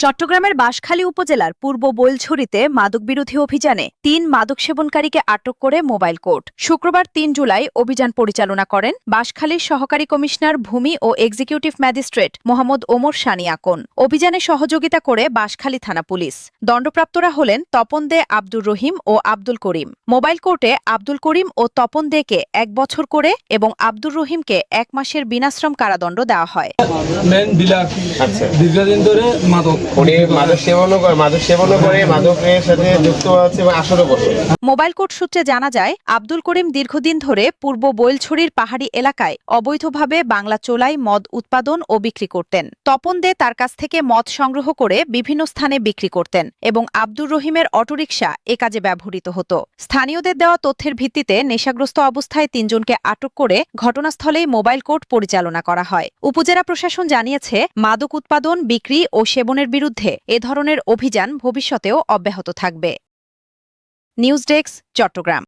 চট্টগ্রামের বাঁশখালী উপজেলার পূর্ব বৈলছড়িতে মাদকবিরোধী অভিযানে ৩ মাদক সেবনকারীকে আটক করে মোবাইল কোর্ট। শুক্রবার ৩ জুলাই অভিযান পরিচালনা করেন বাঁশখালীর সহকারী কমিশনার ভূমি ও এক্সিকিউটিভ ম্যাজিস্ট্রেট মোহাম্মদ ওমর সানি আকন। অভিযানে সহযোগিতা করে বাঁশখালী থানা পুলিশ। দণ্ডপ্রাপ্তরা হলেন তপন দে, আব্দুর রহিম ও আব্দুল করিম। মোবাইল কোর্টে আব্দুল করিম ও তপন দেকে ১ বছর করে এবং আব্দুর রহিমকে ১ মাসের বিনাশ্রম কারাদণ্ড দেওয়া হয়। দীর্ঘদিন ধরে মাদক সেবনও করে মাদকের সাথে যুক্ত আছে এবং ১৮ বছর। মোবাইল কোর্ট সূত্রে জানা যায়, আব্দুল করিম দীর্ঘদিন ধরে পূর্ব বৈলছড়ির পাহাড়ি এলাকায় অবৈধভাবে বাংলা চোলাই মদ উৎপাদন ও বিক্রি করতেন। তপন দে তার কাছ থেকে মদ সংগ্রহ করে বিভিন্ন স্থানে বিক্রি করতেন এবং আব্দুর রহিমের অটোরিকশা এ কাজে ব্যবহৃত হতো। স্থানীয়দের দেওয়া তথ্যের ভিত্তিতে নেশাগ্রস্ত অবস্থায় ৩ জনকে আটক করে ঘটনাস্থলেই মোবাইল কোর্ট পরিচালনা করা হয়। উপজেলা প্রশাসন জানিয়েছে, মাদক উৎপাদন, বিক্রি ও সেবনের বিরুদ্ধে এ ধরনের অভিযান ভবিষ্যতেও অব্যাহত থাকবে। News desk, Chittagong.